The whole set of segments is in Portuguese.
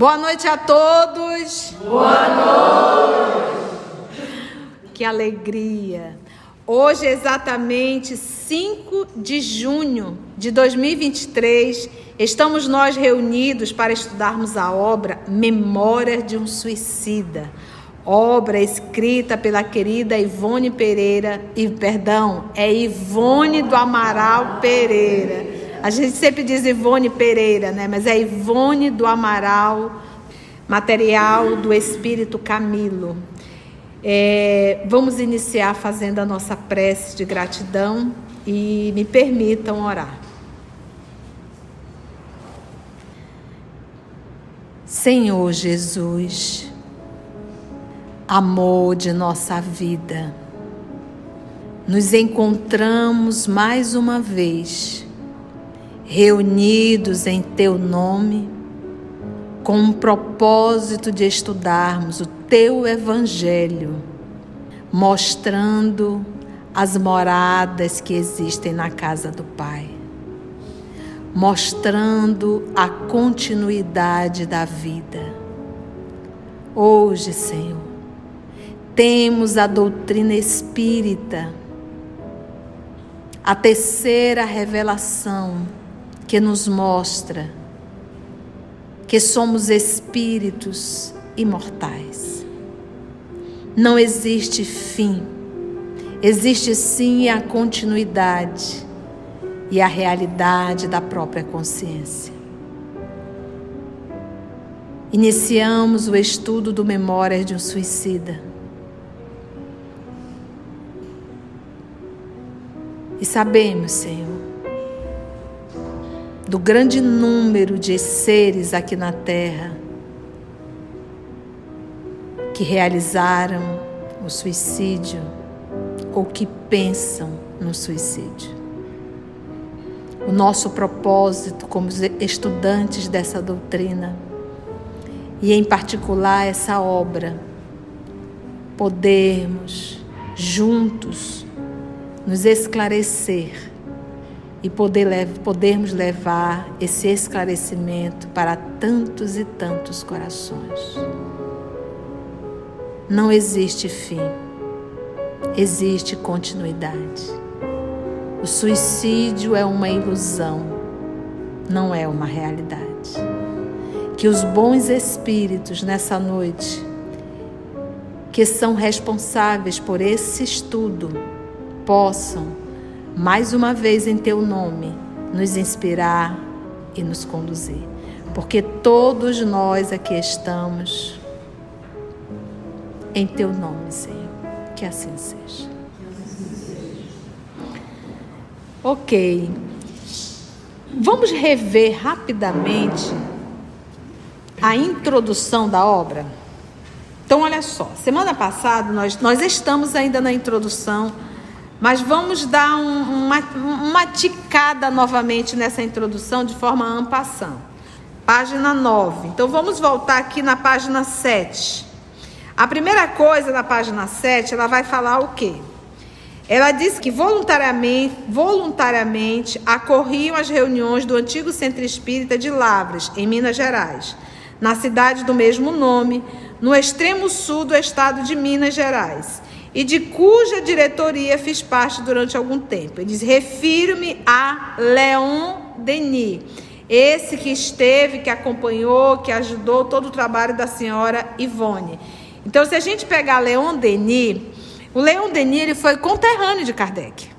Boa noite a todos. Boa noite. Que alegria. Hoje é exatamente 5 de junho de 2023. Estamos nós reunidos para estudarmos a obra Memórias de um Suicida. Obra escrita pela querida Ivone Pereira, Ivone do Amaral Pereira. A gente sempre diz Ivone Pereira, né? Mas é Ivone do Amaral, material do Espírito Camilo. Vamos iniciar fazendo a nossa prece de gratidão e me permitam orar. Senhor Jesus, amor de nossa vida, nos encontramos mais uma vez, reunidos em Teu nome, com um propósito de estudarmos o Teu Evangelho, mostrando as moradas que existem na casa do Pai, mostrando a continuidade da vida. Hoje, Senhor, temos a doutrina espírita, a terceira revelação que nos mostra que somos espíritos imortais. Não existe fim, existe sim a continuidade e a realidade da própria consciência. Iniciamos o estudo do Memórias de um Suicida. E sabemos, Senhor, do grande número de seres aqui na Terra que realizaram o suicídio ou que pensam no suicídio. O nosso propósito como estudantes dessa doutrina, e em particular essa obra, juntos nos esclarecer e podermos levar esse esclarecimento para tantos e tantos corações. Não existe fim, existe continuidade. O suicídio é uma ilusão, não é uma realidade. Que os bons espíritos nessa noite, que são responsáveis por esse estudo, possam mais uma vez em Teu nome, nos inspirar e nos conduzir. Porque todos nós aqui estamos em Teu nome, Senhor. Que assim seja. Ok. Vamos rever rapidamente a introdução da obra? Então, olha só. Semana passada, nós estamos ainda na introdução, mas vamos dar uma ticada novamente nessa introdução de forma en passant. Página 9. Então, vamos voltar aqui na página 7. A primeira coisa na página 7, ela vai falar o quê? Ela diz que voluntariamente acorriam as reuniões do antigo Centro Espírita de Lavras, em Minas Gerais, na cidade do mesmo nome, no extremo sul do estado de Minas Gerais, e de cuja diretoria fiz parte durante algum tempo. Ele diz: refiro-me a Leon Denis, esse que esteve, que acompanhou, que ajudou todo o trabalho da senhora Ivone. Então, se a gente pegar Leon Denis, o Leon Denis ele foi conterrâneo de Kardec.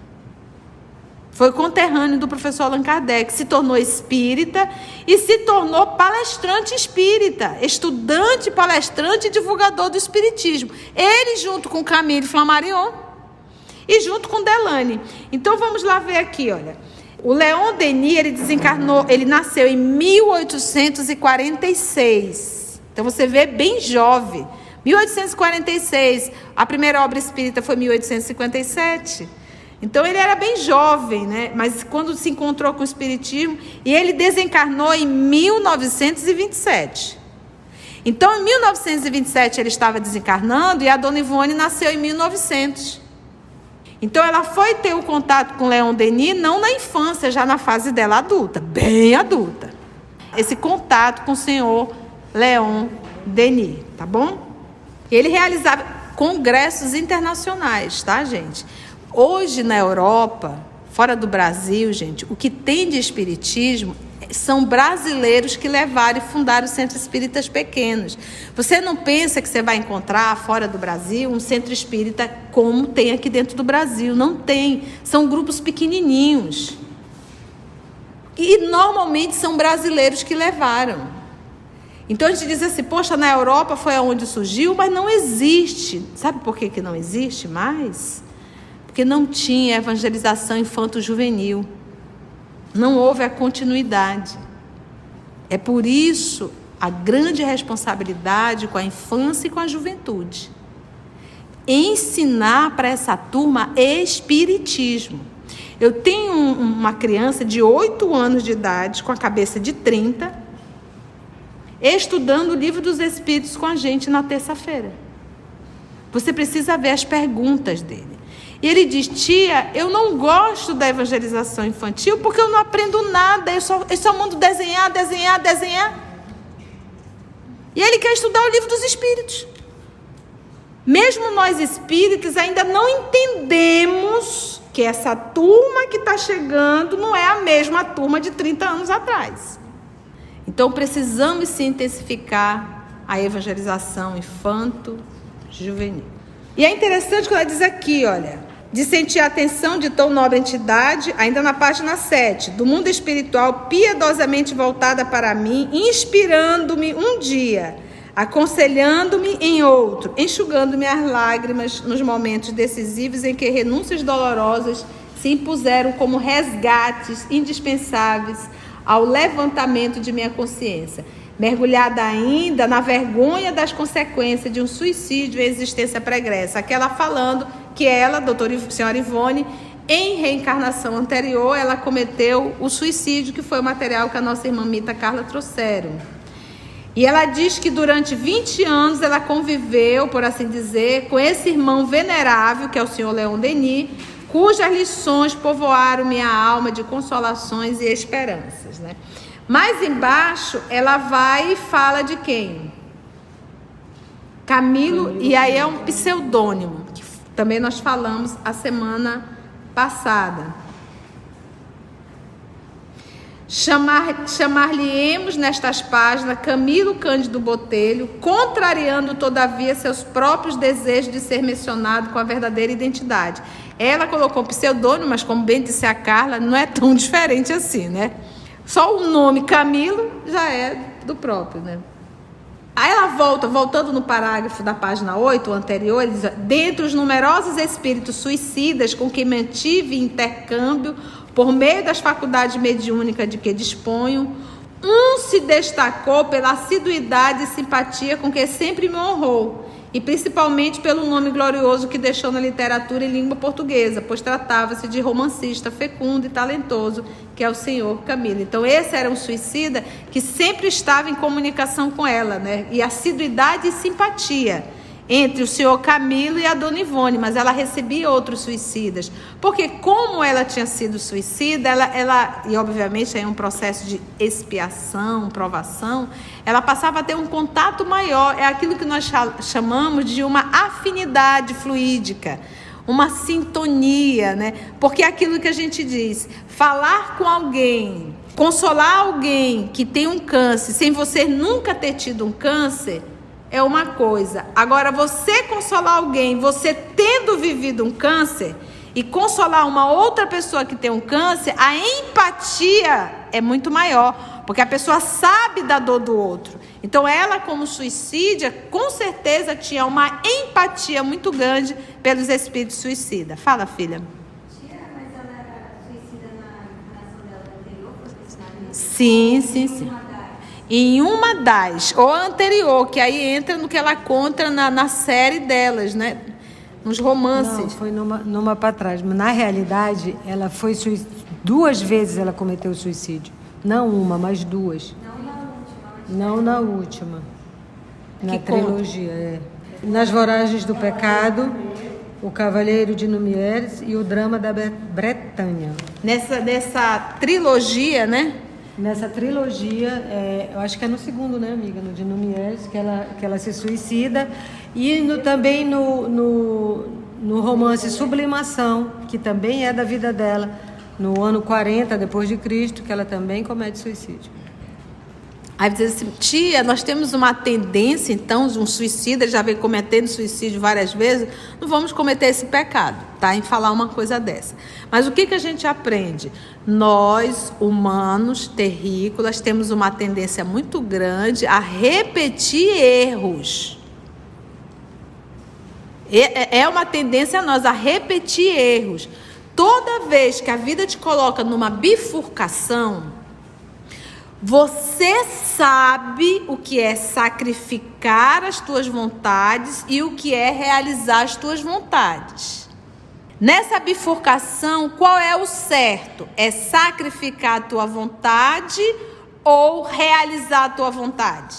Foi conterrâneo do professor Allan Kardec, se tornou espírita e se tornou palestrante espírita, estudante, palestrante e divulgador do espiritismo. Ele junto com Camille Flammarion e junto com Delane. Então vamos lá ver aqui, olha. O Leon Denis, ele desencarnou, ele nasceu em 1846. Então você vê bem jovem. 1846, a primeira obra espírita foi 1857. Então ele era bem jovem, né? Mas quando se encontrou com o espiritismo, e ele desencarnou em 1927. Então em 1927 ele estava desencarnando e a dona Ivone nasceu em 1900. Então ela foi ter o contato com Leon Denis não na infância, já na fase dela adulta, bem adulta. Esse contato com o senhor Leon Denis, tá bom? Ele realizava congressos internacionais, tá, gente? Hoje, na Europa, fora do Brasil, gente, o que tem de espiritismo são brasileiros que levaram e fundaram centros espíritas pequenos. Você não pensa que você vai encontrar fora do Brasil um centro espírita como tem aqui dentro do Brasil. Não tem. São grupos pequenininhos. E normalmente são brasileiros que levaram. Então a gente diz assim, poxa, na Europa foi onde surgiu, mas não existe. Sabe por que não existe mais? Porque não tinha evangelização infanto-juvenil. Não houve a continuidade. É por isso a grande responsabilidade com a infância e com a juventude. Ensinar para essa turma espiritismo. Eu tenho uma criança de 8 anos de idade, com a cabeça de 30, estudando o Livro dos Espíritos com a gente na terça-feira. Você precisa ver as perguntas dele. E ele diz, tia, eu não gosto da evangelização infantil porque eu não aprendo nada, eu só mando desenhar. E ele quer estudar o Livro dos Espíritos. Mesmo nós espíritas ainda não entendemos que essa turma que está chegando não é a mesma turma de 30 anos atrás. Então precisamos se intensificar a evangelização infanto-juvenil. E é interessante quando ela diz aqui, olha, de sentir a atenção de tão nobre entidade, ainda na página 7, do mundo espiritual piedosamente voltada para mim, inspirando-me um dia, aconselhando-me em outro, enxugando-me as lágrimas nos momentos decisivos em que renúncias dolorosas se impuseram como resgates indispensáveis ao levantamento de minha consciência, mergulhada ainda na vergonha das consequências de um suicídio em existência pregressa. Aquela falando que ela, senhora Ivone, em reencarnação anterior, ela cometeu o suicídio, que foi o material que a nossa irmã Mita Carla trouxeram. E ela diz que durante 20 anos ela conviveu, por assim dizer, com esse irmão venerável, que é o senhor Leon Denis, cujas lições povoaram minha alma de consolações e esperanças, né? Mais embaixo, ela vai e fala de quem? Camilo, e aí é um pseudônimo, que também nós falamos a semana passada. Chamar-lhe-emos nestas páginas Camilo Cândido Botelho, contrariando todavia seus próprios desejos de ser mencionado com a verdadeira identidade. Ela colocou pseudônimo, mas como bem disse a Carla, não é tão diferente assim, né? Só o nome Camilo já é do próprio, né? Aí ela voltando no parágrafo da página 8, o anterior, ele diz, dentre os numerosos espíritos suicidas com quem mantive intercâmbio por meio das faculdades mediúnicas de que disponho, um se destacou pela assiduidade e simpatia com que sempre me honrou, e principalmente pelo nome glorioso que deixou na literatura em língua portuguesa, pois tratava-se de romancista fecundo e talentoso, que é o senhor Camilo. Então esse era um suicida que sempre estava em comunicação com ela, né? E assiduidade e simpatia entre o senhor Camilo e a dona Ivone, mas ela recebia outros suicidas, porque como ela tinha sido suicida, ela e obviamente é um processo de expiação, provação, ela passava a ter um contato maior, é aquilo que nós chamamos de uma afinidade fluídica, uma sintonia, né? Porque é aquilo que a gente diz, falar com alguém, consolar alguém que tem um câncer, sem você nunca ter tido um câncer, é uma coisa. Agora, você consolar alguém, você tendo vivido um câncer, e consolar uma outra pessoa que tem um câncer, a empatia é muito maior, porque a pessoa sabe da dor do outro. Então, ela, como suicídia, com certeza tinha uma empatia muito grande pelos espíritos suicidas. Fala, filha. Mas ela era suicida na encarnação dela anterior? Sim. Em uma das, ou a anterior, que aí entra no que ela conta na série delas, né? Nos romances. Não, foi numa para trás. Mas, na realidade, ela foi 2 vezes ela cometeu suicídio. Não uma, mas 2. Não na última. Na trilogia, é. Nas Voragens do Pecado, O Cavaleiro de Numieres e O Drama da Bretanha. Nessa trilogia, né? nessa trilogia, eu acho que é no segundo, né, amiga? No de Numies, que ela se suicida. E também no romance Sublimação, que também é da vida dela, no ano 40 depois de Cristo, que ela também comete suicídio. Aí diz assim, tia, nós temos uma tendência, então, de um suicida, ele já vem cometendo suicídio várias vezes, não vamos cometer esse pecado, tá? Em falar uma coisa dessa. Mas o que a gente aprende? Nós, humanos, terrícolas, temos uma tendência muito grande a repetir erros. É uma tendência a nós a repetir erros. Toda vez que a vida te coloca numa bifurcação, você sabe o que é sacrificar as tuas vontades e o que é realizar as tuas vontades. Nessa bifurcação, qual é o certo? É sacrificar a tua vontade ou realizar a tua vontade?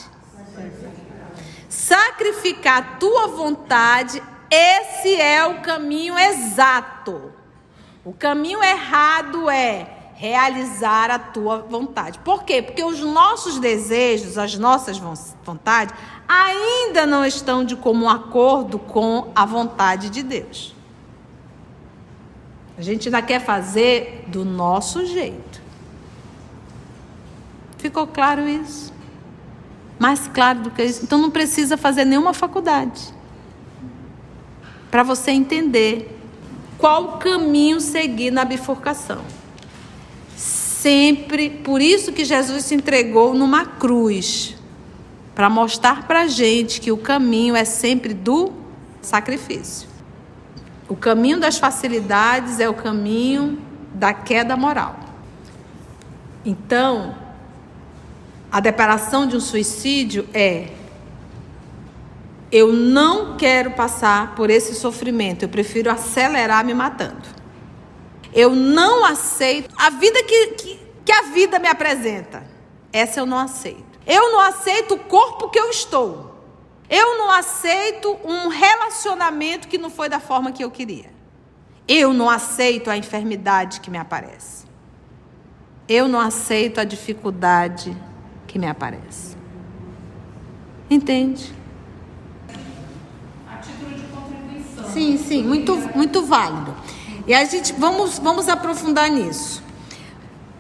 Sacrificar a tua vontade, esse é o caminho exato. O caminho errado é realizar a tua vontade. Por quê? Porque os nossos desejos, as nossas vontades, ainda não estão de comum acordo com a vontade de Deus. A gente ainda quer fazer do nosso jeito. Ficou claro isso? Mais claro do que isso. Então não precisa fazer nenhuma faculdade para você entender qual caminho seguir na bifurcação. Sempre, por isso que Jesus se entregou numa cruz, para mostrar para a gente que o caminho é sempre do sacrifício. O caminho das facilidades é o caminho da queda moral. Então, a declaração de um suicídio é: eu não quero passar por esse sofrimento, eu prefiro acelerar me matando. Eu não aceito a vida que a vida me apresenta. Essa eu não aceito. Eu não aceito o corpo que eu estou. Eu não aceito um relacionamento que não foi da forma que eu queria. Eu não aceito a enfermidade que me aparece. Eu não aceito a dificuldade que me aparece. Entende? A título de contribuição. Sim, muito válido. E a gente, vamos aprofundar nisso.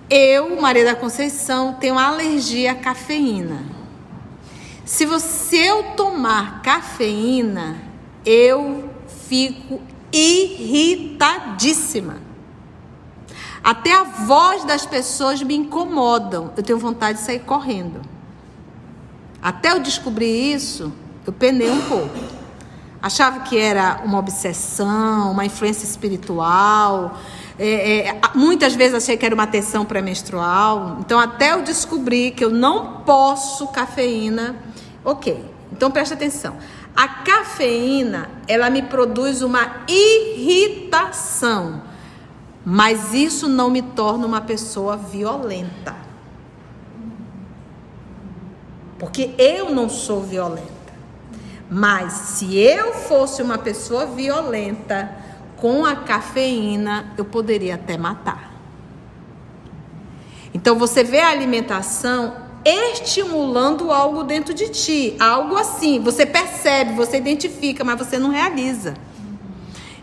Eu, Maria da Conceição, tenho alergia à cafeína. Se eu tomar cafeína, eu fico irritadíssima. Até a voz das pessoas me incomodam. Eu tenho vontade de sair correndo. Até eu descobrir isso, eu penei um pouco. Achava que era uma obsessão, uma influência espiritual. Muitas vezes achei que era uma tensão pré-menstrual. Então, até eu descobrir que eu não posso cafeína. Ok, então presta atenção. A cafeína, ela me produz uma irritação. Mas isso não me torna uma pessoa violenta. Porque eu não sou violenta. Mas se eu fosse uma pessoa violenta, com a cafeína, eu poderia até matar. Então você vê a alimentação estimulando algo dentro de ti. Algo assim, você percebe, você identifica, mas você não realiza.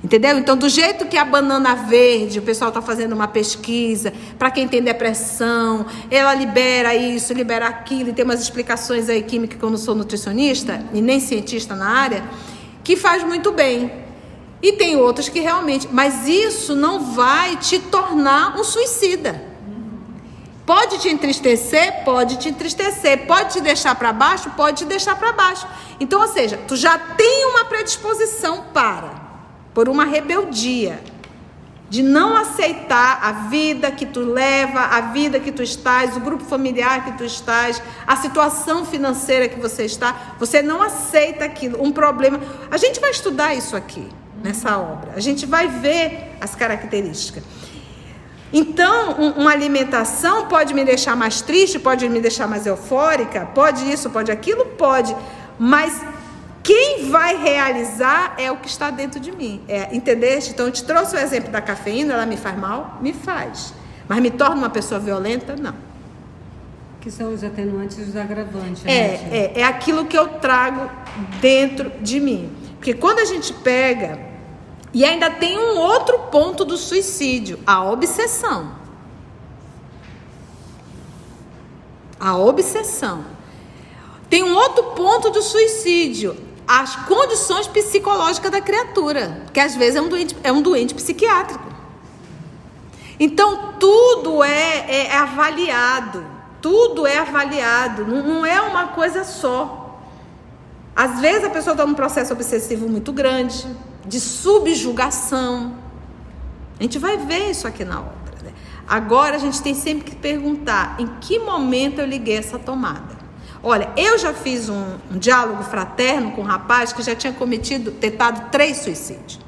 Entendeu? Então, do jeito que a banana verde, o pessoal está fazendo uma pesquisa, para quem tem depressão, ela libera isso, libera aquilo, e tem umas explicações aí químicas, que eu não sou nutricionista, e nem cientista na área, que faz muito bem. E tem outras que realmente... Mas isso não vai te tornar um suicida. Pode te entristecer? Pode te entristecer. Pode te deixar para baixo? Pode te deixar para baixo. Então, ou seja, tu já tem uma predisposição por uma rebeldia, de não aceitar a vida que tu leva, a vida que tu estás, o grupo familiar que tu estás, a situação financeira que você está, você não aceita aquilo, um problema. A gente vai estudar isso aqui, nessa obra, a gente vai ver as características. Então, uma alimentação pode me deixar mais triste, pode me deixar mais eufórica, pode isso, pode aquilo, pode, mas quem vai realizar é o que está dentro de mim. Entendeste? Então, eu te trouxe o exemplo da cafeína, ela me faz mal? Me faz. Mas me torna uma pessoa violenta? Não. Que são os atenuantes e os agravantes. né, tia? É aquilo que eu trago dentro de mim. Porque quando a gente pega... E ainda tem um outro ponto do suicídio, a obsessão. A obsessão. Tem um outro ponto do suicídio, as condições psicológicas da criatura, que às vezes é um doente psiquiátrico. Então, tudo é avaliado. Tudo é avaliado. Não é uma coisa só. Às vezes a pessoa está num processo obsessivo muito grande, de subjugação. A gente vai ver isso aqui na obra, né? Agora a gente tem sempre que perguntar em que momento eu liguei essa tomada. Olha, eu já fiz um diálogo fraterno com um rapaz que já tinha tentado 3 suicídios.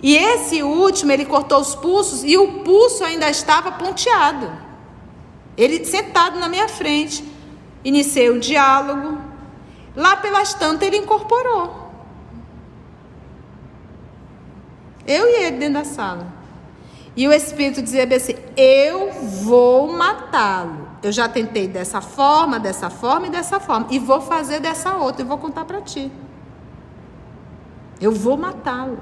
E esse último, ele cortou os pulsos e o pulso ainda estava ponteado. Ele sentado na minha frente. Iniciei o diálogo. Lá pelas tantas ele incorporou. Eu e ele dentro da sala. E o Espírito dizia bem assim: eu vou matá-lo. Eu já tentei dessa forma e dessa forma. E vou fazer dessa outra. E vou contar para ti. Eu vou matá-lo.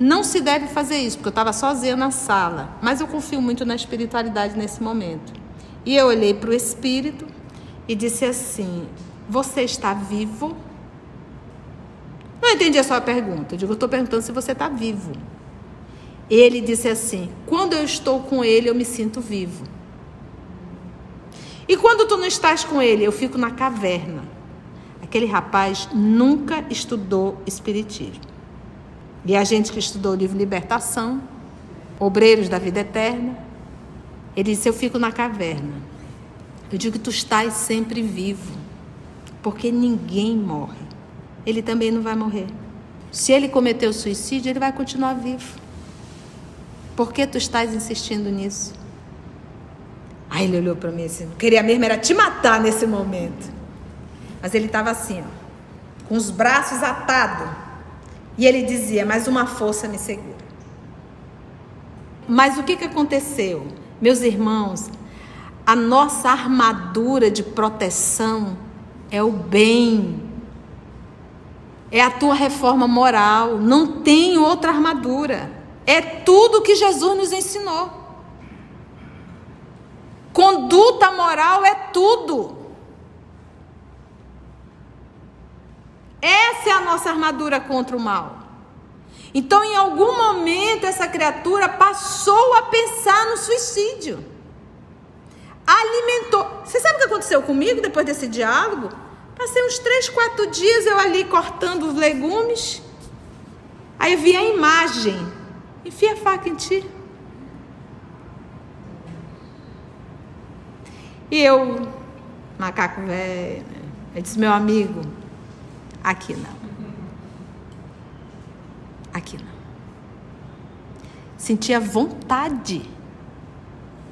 Não se deve fazer isso, porque eu estava sozinha na sala. Mas eu confio muito na espiritualidade nesse momento. E eu olhei para o Espírito e disse assim: você está vivo? Não entendi a sua pergunta. Eu digo, eu estou perguntando se você está vivo. Ele disse assim: quando eu estou com ele, eu me sinto vivo. E quando tu não estás com ele, eu fico na caverna. Aquele rapaz nunca estudou espiritismo. E a gente que estudou o livro Libertação, Obreiros da Vida Eterna, ele disse: eu fico na caverna. Eu digo, tu estás sempre vivo, porque ninguém morre. Ele também não vai morrer. Se ele cometeu suicídio, ele vai continuar vivo. Por que tu estás insistindo nisso? Aí ele olhou para mim assim, queria mesmo era te matar nesse momento. Mas ele estava assim, ó, com os braços atados. E ele dizia, mas uma força me segura. Mas o que aconteceu? Meus irmãos, a nossa armadura de proteção é o bem. É a tua reforma moral. Não tem outra armadura. É tudo que Jesus nos ensinou. Conduta moral é tudo. Essa é a nossa armadura contra o mal. Então, em algum momento, essa criatura passou a pensar no suicídio. Alimentou. Você sabe o que aconteceu comigo depois desse diálogo? Passei uns 3, 4 dias eu ali cortando os legumes. Aí eu vi a imagem. Enfia a faca em ti. E eu, macaco velho, eu disse, meu amigo, aqui não. Aqui não. Sentia vontade.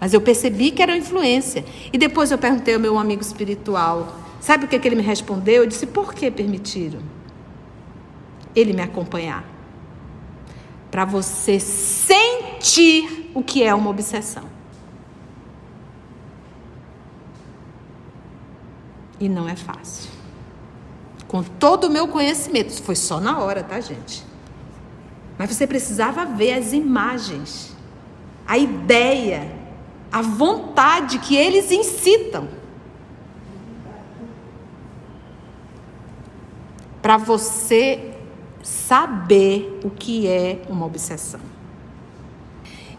Mas eu percebi que era influência. E depois eu perguntei ao meu amigo espiritual, sabe o que ele me respondeu? Eu disse, por que permitiram ele me acompanhar? Para você sentir o que é uma obsessão. E não é fácil. Com todo o meu conhecimento, isso foi só na hora, tá, gente? Mas você precisava ver as imagens, a ideia, a vontade que eles incitam. Para você saber o que é uma obsessão.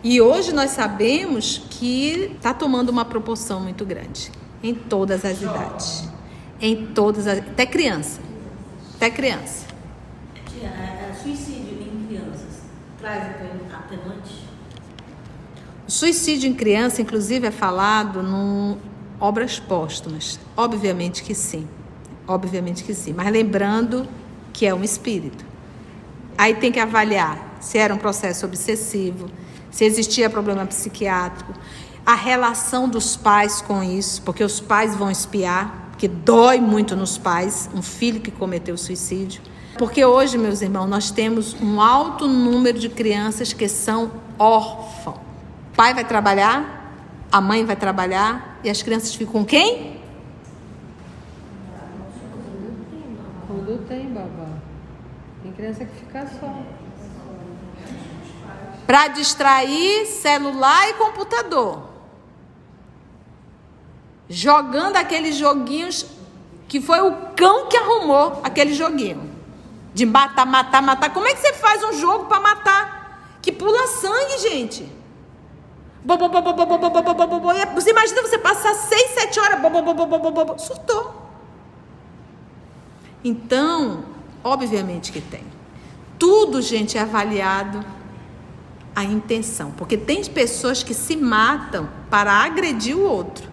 E hoje nós sabemos que está tomando uma proporção muito grande. Em todas as idades. Até criança. Até criança. Suicídio em crianças traz atenuante? O suicídio em criança, inclusive, é falado em obras póstumas. Obviamente que sim. Obviamente que sim. Mas lembrando que é um espírito. Aí tem que avaliar se era um processo obsessivo, se existia problema psiquiátrico, a relação dos pais com isso, porque os pais vão espiar, porque dói muito nos pais, um filho que cometeu suicídio. Porque hoje, meus irmãos, nós temos um alto número de crianças que são órfãos. O pai vai trabalhar, A mãe vai trabalhar e as crianças ficam com quem? Quando tem, babá. Tem criança que fica só. Para distrair celular e computador. Jogando aqueles joguinhos que foi o cão que arrumou aquele joguinho. De matar, matar, matar. Como é que você faz um jogo para matar? Que pula sangue, gente. Você imagina você passar 6, 7 horas. Surtou. Então, obviamente que tem. Tudo, gente, é avaliado a intenção. Porque tem pessoas que se matam para agredir o outro.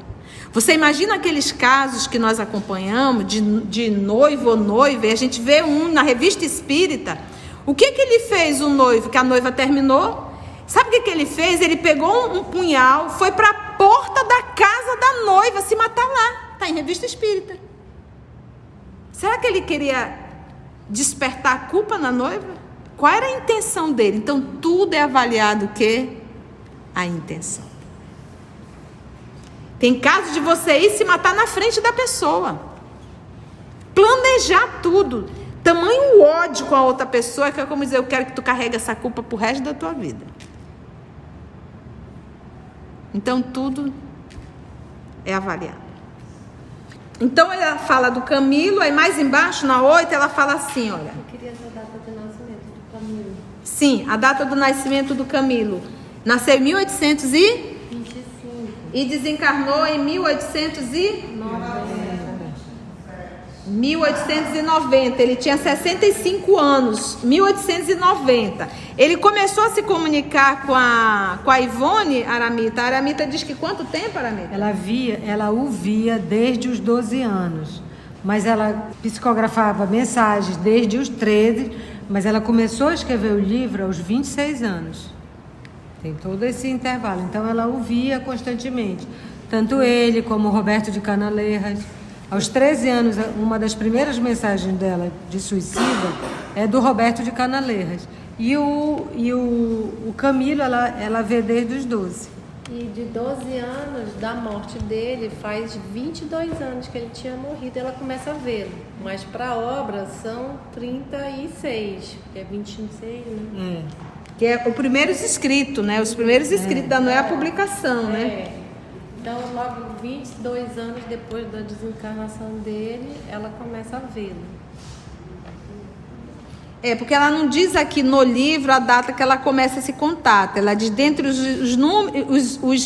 Você imagina aqueles casos que nós acompanhamos de noivo ou noiva, e a gente vê um na revista espírita. O que ele fez, o noivo, que a noiva terminou? Sabe o que ele fez? Ele pegou um punhal, foi para a porta da casa da noiva se matar lá. Está em revista espírita. Será que ele queria despertar a culpa na noiva? Qual era a intenção dele? Então, tudo é avaliado o quê? A intenção. Tem casos de você ir se matar na frente da pessoa. Planejar tudo. Tamanho ódio com a outra pessoa, que é como dizer, eu quero que tu carregue essa culpa pro resto da tua vida. Então, tudo é avaliado. Então, ela fala do Camilo, aí mais embaixo, na 8, ela fala assim, olha. Eu queria essa data de nascimento do Camilo. Sim, a data do nascimento do Camilo. Nasceu em 1825 e desencarnou em 1890. Ele tinha 65 anos, 1890. Ele começou a se comunicar com a Ivone, Aramita. A Aramita diz que quanto tempo, Aramita? Ela o via desde os 12 anos, mas ela psicografava mensagens desde os 13, mas ela começou a escrever o livro aos 26 anos. Tem todo esse intervalo. Então, ela o via constantemente. Tanto ele como o Roberto de Canaleiras. Aos 13 anos, uma das primeiras mensagens dela de suicida é do Roberto de Canaleiras. E o Camilo, ela vê desde os 12. E de 12 anos da morte dele, faz 22 anos que ele tinha morrido, ela começa a vê-lo. Mas para a obra são 36, que é 26, né? Que é o primeiro escrito, né? Os primeiros escritos da não é a publicação, né? Então, logo 22 anos depois da desencarnação dele, ela começa a vê-lo. Porque ela não diz aqui no livro a data que ela começa esse contato. Ela diz, dentre os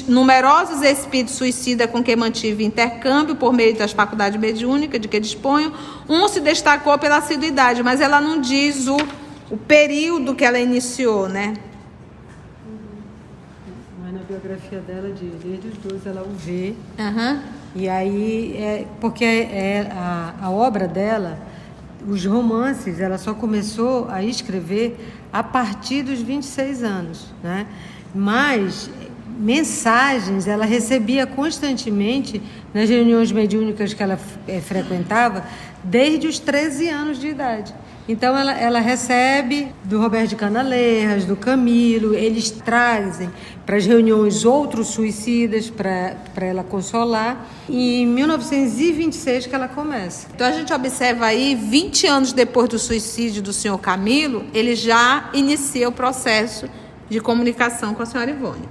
numerosos espíritos suicidas com quem mantive intercâmbio por meio das faculdades mediúnicas de que disponho, um se destacou pela assiduidade, mas ela não diz o período que ela iniciou, né? Mas na biografia dela diz, desde os 12 ela o vê. Uhum. E aí, porque a obra dela, os romances, ela só começou a escrever a partir dos 26 anos, né? Mas mensagens ela recebia constantemente nas reuniões mediúnicas que ela frequentava desde os 13 anos de idade. Então, ela recebe do Roberto de Canaleiras, do Camilo, eles trazem para as reuniões outros suicidas para ela consolar. E em 1926 que ela começa. Então, a gente observa aí, 20 anos depois do suicídio do senhor Camilo, ele já inicia o processo de comunicação com a senhora Ivone.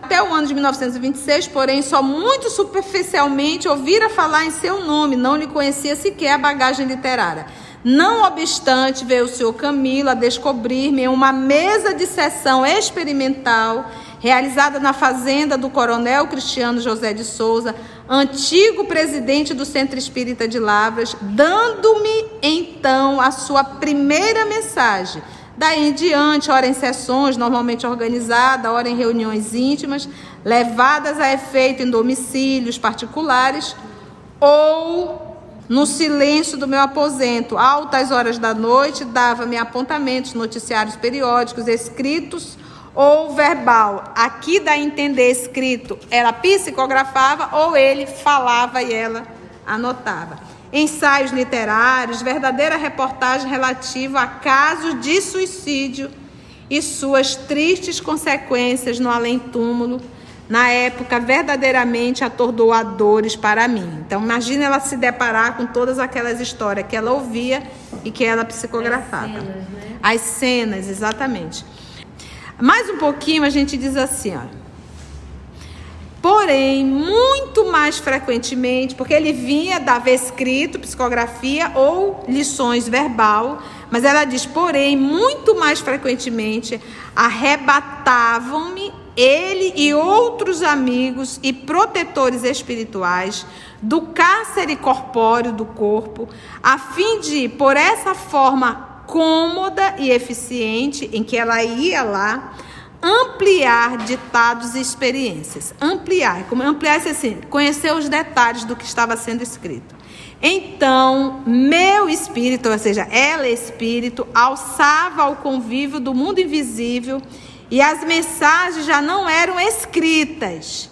Até o ano de 1926, porém, só muito superficialmente ouvira falar em seu nome, não lhe conhecia sequer a bagagem literária. Não obstante, veio o senhor Camilo a descobrir-me em uma mesa de sessão experimental realizada na fazenda do coronel Cristiano José de Souza, antigo presidente do Centro Espírita de Lavras, dando-me então a sua primeira mensagem. Daí em diante, ora em sessões normalmente organizadas, ora em reuniões íntimas, levadas a efeito em domicílios particulares ou no silêncio do meu aposento, altas horas da noite, dava-me apontamentos, noticiários periódicos, escritos ou verbal. Aqui dá a entender escrito, ela psicografava ou ele falava e ela anotava. Ensaios literários, verdadeira reportagem relativa a casos de suicídio e suas tristes consequências no além-túmulo, na época, verdadeiramente atordoadores para mim. Então, imagina ela se deparar com todas aquelas histórias que ela ouvia e que ela psicografava. As cenas, né? As cenas, exatamente. Mais um pouquinho a gente diz assim, ó. Porém, muito mais frequentemente, porque ele vinha, dava escrito, psicografia ou lições verbal, mas ela diz, porém, muito mais frequentemente, arrebatavam-me ele e outros amigos e protetores espirituais do cárcere corpóreo do corpo, a fim de, por essa forma cômoda e eficiente em que ela ia lá, ampliar ditados e experiências. Ampliar assim, conhecer os detalhes do que estava sendo escrito. Então, meu espírito, ou seja, ela espírito, alçava ao convívio do mundo invisível, e as mensagens já não eram escritas,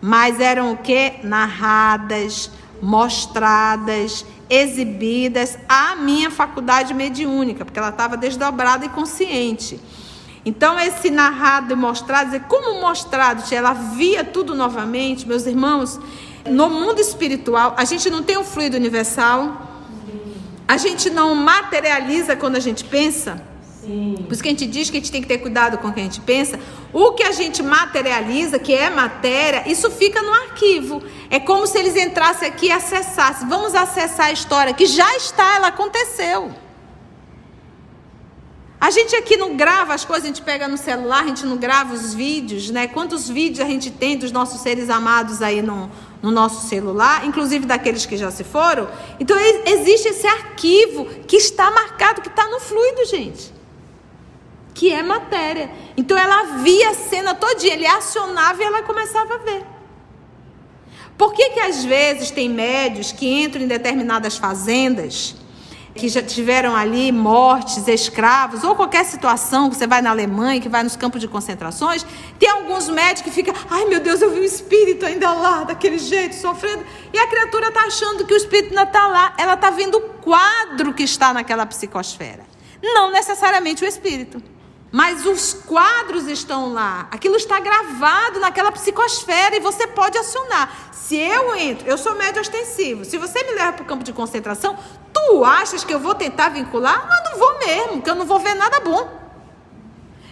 mas eram o quê? Narradas, mostradas, exibidas à minha faculdade mediúnica, porque ela estava desdobrada e consciente. Então, esse narrado e mostrado, como mostrado, ela via tudo novamente, meus irmãos. No mundo espiritual, a gente não tem um fluido universal, a gente não materializa quando a gente pensa. Sim. Por isso que a gente diz que a gente tem que ter cuidado com o que a gente pensa. O que a gente materializa, que é matéria, isso fica no arquivo. É como se eles entrassem aqui e acessassem. Vamos acessar a história que já está, ela aconteceu. A gente aqui não grava as coisas, a gente pega no celular, a gente não grava os vídeos, né? Quantos vídeos a gente tem dos nossos seres amados aí no nosso celular, inclusive daqueles que já se foram. Então, existe esse arquivo que está marcado, que está no fluido, gente. Que é matéria. Então, ela via a cena todinha, ele acionava e ela começava a ver. Por que às vezes tem médios que entram em determinadas fazendas, que já tiveram ali mortes, escravos, ou qualquer situação, que você vai na Alemanha, que vai nos campos de concentrações, tem alguns médicos que ficam, ai meu Deus, eu vi o espírito ainda lá, daquele jeito, sofrendo, e a criatura está achando que o espírito ainda está lá, ela está vendo o quadro que está naquela psicosfera, não necessariamente o espírito, mas os quadros estão lá, aquilo está gravado naquela psicosfera e você pode acionar. Se eu entro, eu sou médio ostensivo, se você me leva para o campo de concentração, tu achas que eu vou tentar vincular? Eu não vou mesmo, porque eu não vou ver nada bom.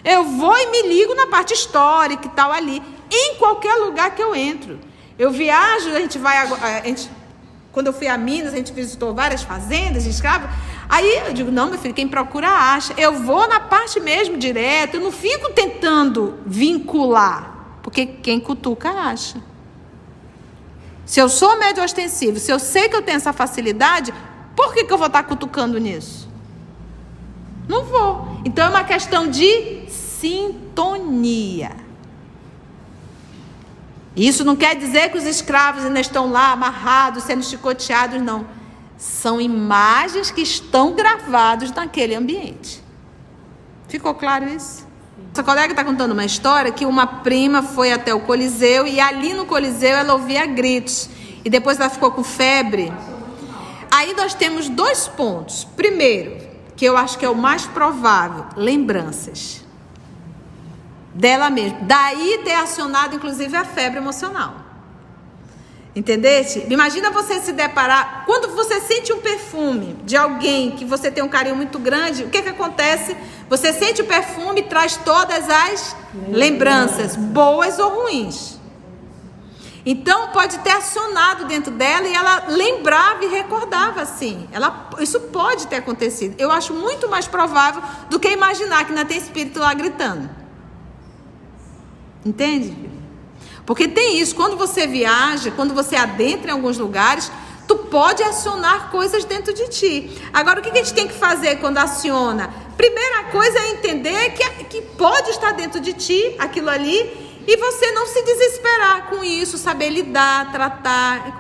Eu vou e me ligo na parte histórica e tal ali, em qualquer lugar que eu entro. Eu viajo, quando eu fui a Minas, a gente visitou várias fazendas de escravos. Aí eu digo, não, meu filho, quem procura acha. Eu vou na parte mesmo direto, eu não fico tentando vincular, porque quem cutuca acha. Se eu sou médio ostensivo, se eu sei que eu tenho essa facilidade, por que eu vou estar cutucando nisso? Não vou. Então é uma questão de sintonia. Isso não quer dizer que os escravos ainda estão lá amarrados, sendo chicoteados, não. São imagens que estão gravadas naquele ambiente. Ficou claro isso? Essa colega está contando uma história que uma prima foi até o Coliseu e ali no Coliseu ela ouvia gritos. E depois ela ficou com febre. Aí nós temos 2 pontos. Primeiro, que eu acho que é o mais provável, lembranças dela mesma. Daí ter acionado, inclusive, a febre emocional. Entendeste? Imagina você se deparar, quando você sente um perfume de alguém que você tem um carinho muito grande, o que acontece? Você sente o perfume e traz todas as lembranças, boas ou ruins. Então, pode ter acionado dentro dela e ela lembrava e recordava assim. Isso pode ter acontecido. Eu acho muito mais provável do que imaginar que ainda tem espírito lá gritando. Entende? Porque tem isso, quando você viaja, quando você adentra em alguns lugares, tu pode acionar coisas dentro de ti. Agora, o que a gente tem que fazer quando aciona? Primeira coisa é entender que pode estar dentro de ti, aquilo ali, e você não se desesperar com isso, saber lidar, tratar.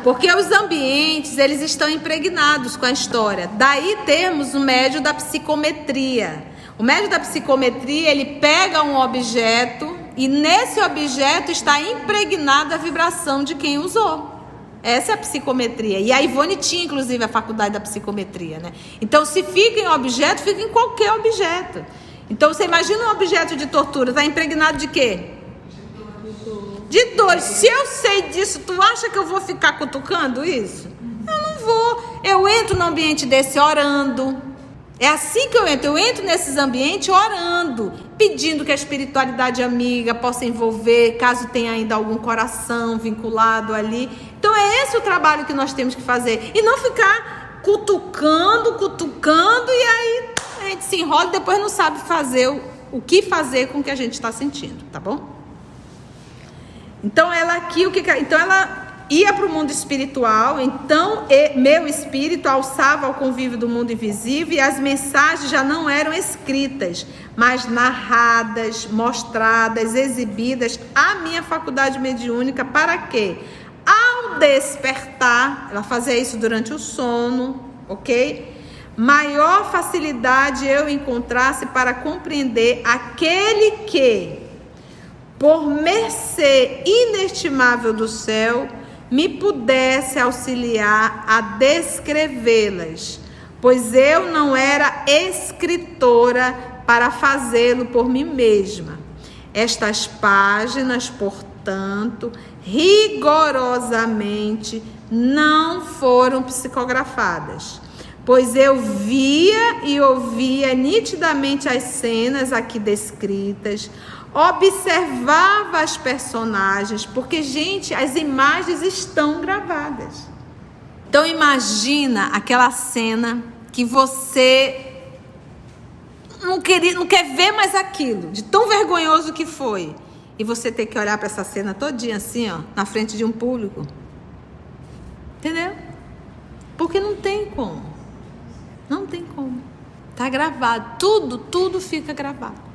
Porque os ambientes, eles estão impregnados com a história. Daí temos o médio da psicometria. O médio da psicometria, ele pega um objeto e nesse objeto está impregnada a vibração de quem usou. Essa é a psicometria. E a Ivone tinha, inclusive, a faculdade da psicometria, né? Então, se fica em objeto, fica em qualquer objeto. Então, você imagina um objeto de tortura, está impregnado de quê? De dores. Se eu sei disso, tu acha que eu vou ficar cutucando isso? Eu não vou. Eu entro num ambiente desse orando. É assim que eu entro. Eu entro nesses ambientes orando, pedindo que a espiritualidade amiga possa envolver, caso tenha ainda algum coração vinculado ali. Então é esse o trabalho que nós temos que fazer. E não ficar cutucando, e aí a gente se enrola e depois não sabe fazer o que fazer com o que a gente está sentindo, tá bom? Então ela aqui, então ela ia para o mundo espiritual, então meu espírito alçava ao convívio do mundo invisível e as mensagens já não eram escritas, mas narradas, mostradas, exibidas à minha faculdade mediúnica para quê? Ao despertar, ela fazia isso durante o sono, ok? Maior facilidade eu encontrasse para compreender aquele que, por mercê inestimável do céu, me pudesse auxiliar a descrevê-las, pois eu não era escritora para fazê-lo por mim mesma. Estas páginas, portanto, rigorosamente não foram psicografadas, pois eu via e ouvia nitidamente as cenas aqui descritas, observava as personagens, porque, gente, as imagens estão gravadas. Então imagina aquela cena que você não quer ver mais aquilo, de tão vergonhoso que foi, e você ter que olhar para essa cena todinha assim, ó, na frente de um público. Entendeu? Porque não tem como. Não tem como. Tá gravado. Tudo fica gravado.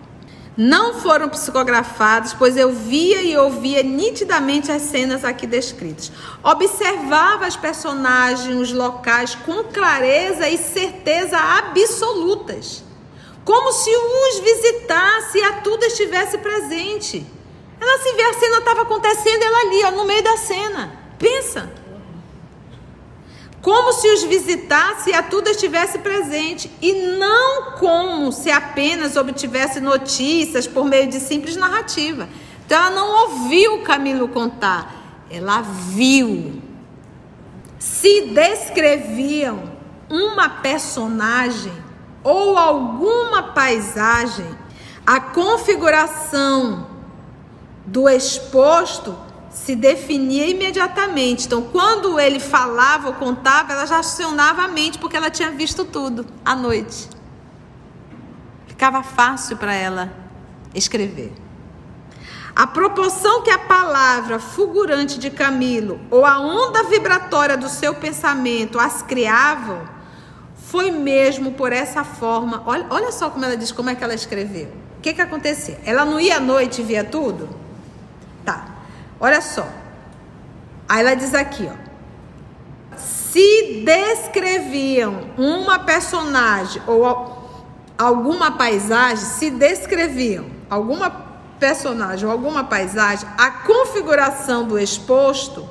Não foram psicografados, pois eu via e ouvia nitidamente as cenas aqui descritas. Observava as personagens, os locais, com clareza e certeza absolutas. Como se os visitasse e a tudo estivesse presente. Ela se vê, a cena estava acontecendo, ela ali, ó, no meio da cena. Pensa. Como se os visitasse e a tudo estivesse presente, e não como se apenas obtivesse notícias por meio de simples narrativa. Então ela não ouviu o Camilo contar, ela viu. Se descreviam uma personagem ou alguma paisagem, a configuração do exposto se definia imediatamente. Então, quando ele falava ou contava, ela já acionava a mente, porque ela tinha visto tudo à noite. Ficava fácil para ela escrever. A proporção que a palavra fulgurante de Camilo ou a onda vibratória do seu pensamento as criavam, foi mesmo por essa forma. Olha só como ela diz, como é que ela escreveu. O que acontecia? Ela não ia à noite e via tudo? Tá. Olha só, aí ela diz aqui, ó, se descreviam uma personagem ou alguma paisagem, a configuração do exposto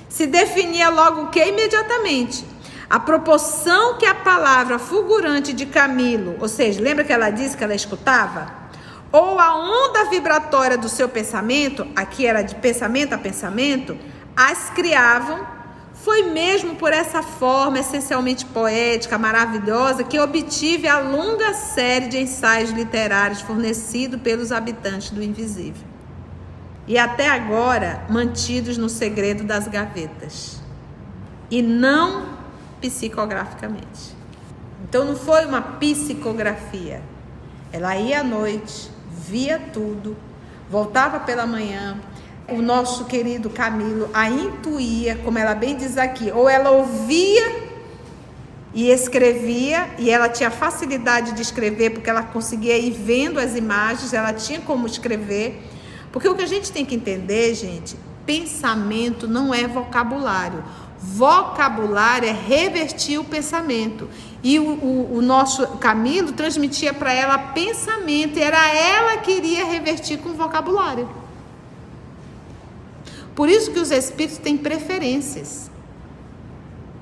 se definia logo o que? Imediatamente. A proporção que a palavra fulgurante de Camilo, ou seja, lembra que ela disse que ela escutava? Ou a onda vibratória do seu pensamento, aqui era de pensamento a pensamento, as criavam, foi mesmo por essa forma essencialmente poética, maravilhosa, que obtive a longa série de ensaios literários fornecidos pelos habitantes do invisível. E até agora mantidos no segredo das gavetas. E não psicograficamente. Então não foi uma psicografia. Ela ia à noite, via tudo, voltava pela manhã, o nosso querido Camilo a intuía, como ela bem diz aqui, ou ela ouvia e escrevia, e ela tinha facilidade de escrever, porque ela conseguia ir vendo as imagens, ela tinha como escrever, porque o que a gente tem que entender, gente, pensamento não é vocabulário. Vocabulário é revertir o pensamento. E o nosso Camilo transmitia para ela pensamento, e era ela que iria revertir com vocabulário. Por isso que os espíritos têm preferências.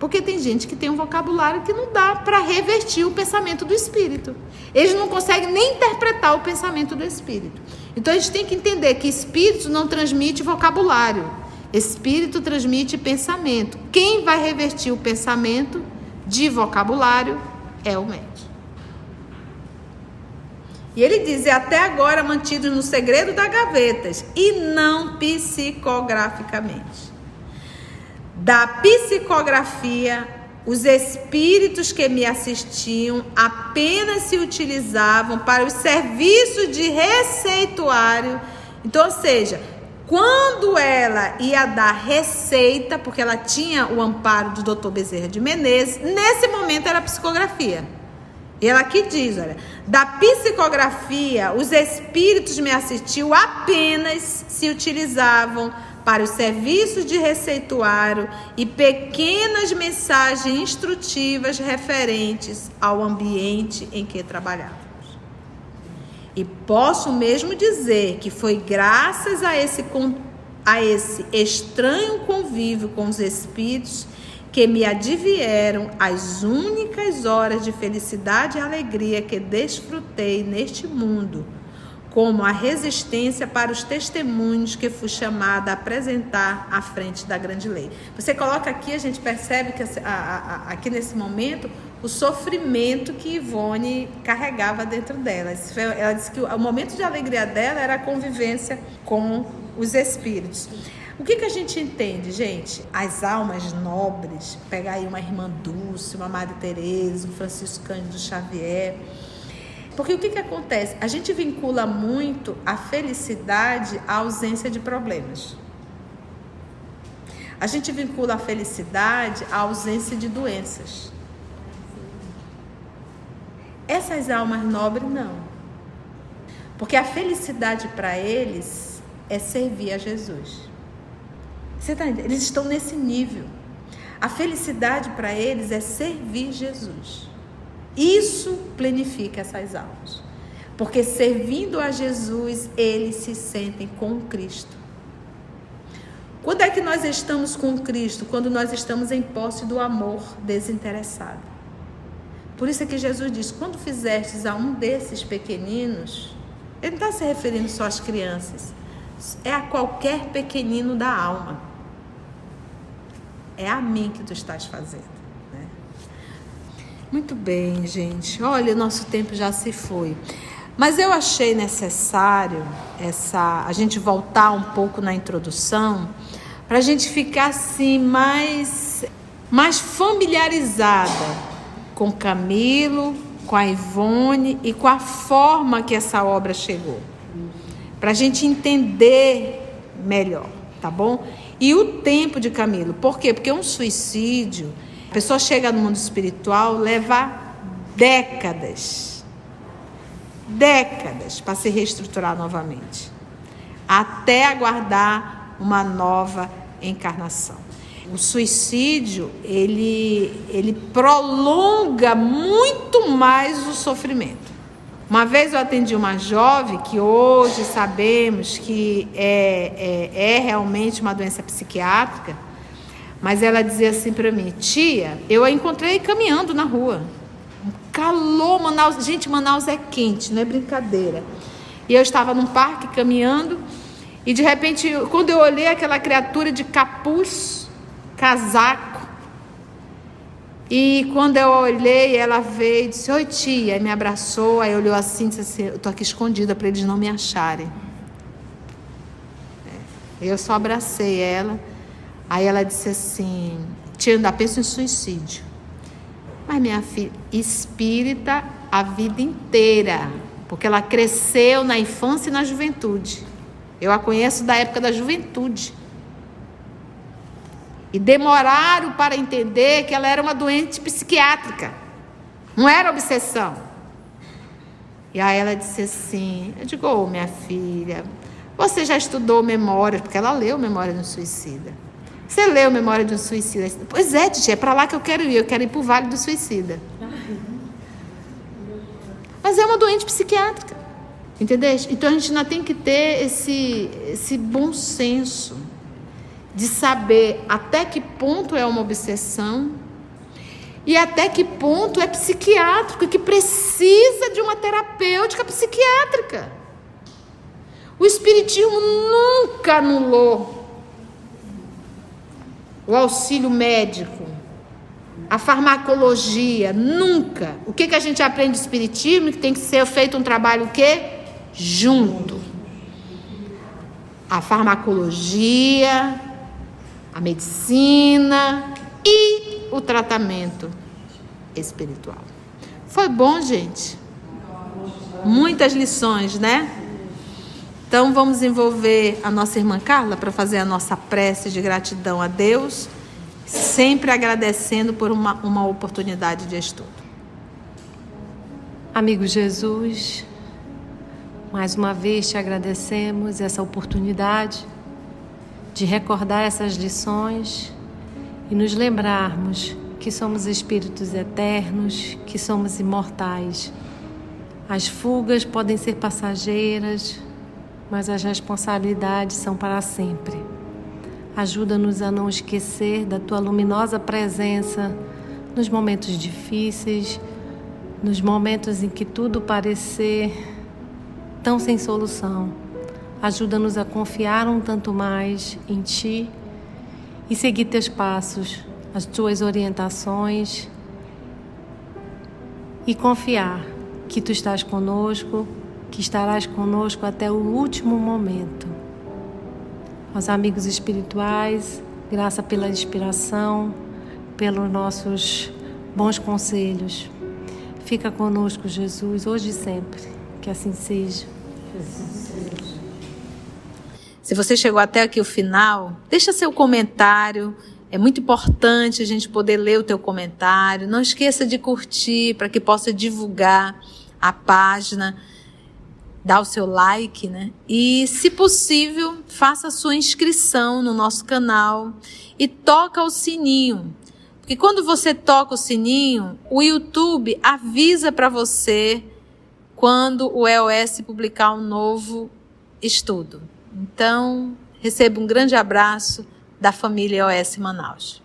Porque tem gente que tem um vocabulário que não dá para revertir o pensamento do espírito. Eles não conseguem nem interpretar o pensamento do espírito. Então a gente tem que entender que espírito não transmite vocabulário. Espírito transmite pensamento. Quem vai revertir o pensamento de vocabulário é o médium. E ele diz, até agora mantidos no segredo das gavetas e não psicograficamente. Da psicografia, os espíritos que me assistiam apenas se utilizavam para os serviços de receituário. Então, ou seja, quando ela ia dar receita, porque ela tinha o amparo do Dr. Bezerra de Menezes, nesse momento era psicografia. E ela aqui diz, olha, da psicografia, os espíritos me assistiam apenas se utilizavam para os serviços de receituário e pequenas mensagens instrutivas referentes ao ambiente em que trabalhávamos. E posso mesmo dizer que foi graças a esse estranho convívio com os espíritos que me advieram as únicas horas de felicidade e alegria que desfrutei neste mundo, como a resistência para os testemunhos que fui chamada a apresentar à frente da grande lei. Você coloca aqui, a gente percebe que aqui nesse momento, o sofrimento que Ivone carregava dentro dela. Ela disse que o momento de alegria dela era a convivência com os espíritos. O que a gente entende, gente? As almas nobres, pegar aí uma irmã Dulce, uma Madre Teresa, um Francisco Cândido Xavier. Porque o que acontece? A gente vincula muito a felicidade à ausência de problemas. A gente vincula a felicidade à ausência de doenças. Essas almas nobres, não. Porque a felicidade para eles é servir a Jesus. Você tá entendendo? Eles estão nesse nível. A felicidade para eles é servir Jesus. Isso planifica essas almas. Porque servindo a Jesus, eles se sentem com Cristo. Quando é que nós estamos com Cristo? Quando nós estamos em posse do amor desinteressado. Por isso é que Jesus diz, quando fizestes a um desses pequeninos, ele não está se referindo só às crianças, é a qualquer pequenino da alma. É a mim que tu estás fazendo, né? Muito bem, gente. Olha, o nosso tempo já se foi. Mas eu achei necessário a gente voltar um pouco na introdução para a gente ficar assim mais familiarizada com Camilo, com a Ivone e com a forma que essa obra chegou. Para a gente entender melhor, tá bom? E o tempo de Camilo. Por quê? Porque um suicídio, a pessoa chega no mundo espiritual, leva décadas para se reestruturar novamente, até aguardar uma nova encarnação. O suicídio, ele prolonga muito mais o sofrimento. Uma vez eu atendi uma jovem que hoje sabemos que é realmente uma doença psiquiátrica, mas ela dizia assim para mim, tia, eu a encontrei caminhando na rua, um calor, Manaus, gente, Manaus é quente, não é brincadeira, e eu estava num parque caminhando, e de repente, quando eu olhei aquela criatura de capuz, casaco, e quando eu olhei, ela veio e disse, oi tia, e me abraçou, aí olhou assim e disse assim, eu tô aqui escondida para eles não me acharem. Eu só abracei ela, aí ela disse assim, tia, ainda penso em suicídio. Mas minha filha, espírita a vida inteira, porque ela cresceu na infância e na juventude. Eu a conheço da época da juventude. E demoraram para entender que ela era uma doente psiquiátrica. Não era obsessão. E aí ela disse assim, eu digo, minha filha, você já estudou Memórias, porque ela leu Memória de um Suicida. Você leu Memória de um Suicida? Pois é, tia, é para lá que eu quero ir para o Vale do Suicida. Mas é uma doente psiquiátrica. Entendeu? Então a gente ainda tem que ter esse bom senso de saber até que ponto é uma obsessão E até que ponto é psiquiátrico, que precisa de uma terapêutica psiquiátrica. O Espiritismo nunca anulou o auxílio médico, a farmacologia, nunca. O que a gente aprende do Espiritismo? Que tem que ser feito um trabalho o quê? Junto. A farmacologia, a medicina e o tratamento espiritual. Foi bom, gente? Muitas lições, né? Então vamos envolver a nossa irmã Carla para fazer a nossa prece de gratidão a Deus, sempre agradecendo por uma oportunidade de estudo. Amigo Jesus, mais uma vez te agradecemos essa oportunidade de recordar essas lições e nos lembrarmos que somos espíritos eternos, que somos imortais. As fugas podem ser passageiras, mas as responsabilidades são para sempre. Ajuda-nos a não esquecer da Tua luminosa presença nos momentos difíceis, nos momentos em que tudo parecer tão sem solução. Ajuda-nos a confiar um tanto mais em Ti e seguir Teus passos, as Tuas orientações e confiar que Tu estás conosco, que estarás conosco até o último momento. Aos amigos espirituais, graça pela inspiração, pelos nossos bons conselhos. Fica conosco, Jesus, hoje e sempre. Que assim seja. Se você chegou até aqui o final, deixa seu comentário. É muito importante a gente poder ler o teu comentário. Não esqueça de curtir para que possa divulgar a página. Dá o seu like, né? E, se possível, faça a sua inscrição no nosso canal e toca o sininho. Porque quando você toca o sininho, o YouTube avisa para você quando o EOS publicar um novo estudo. Então, receba um grande abraço da família EOS Manaus.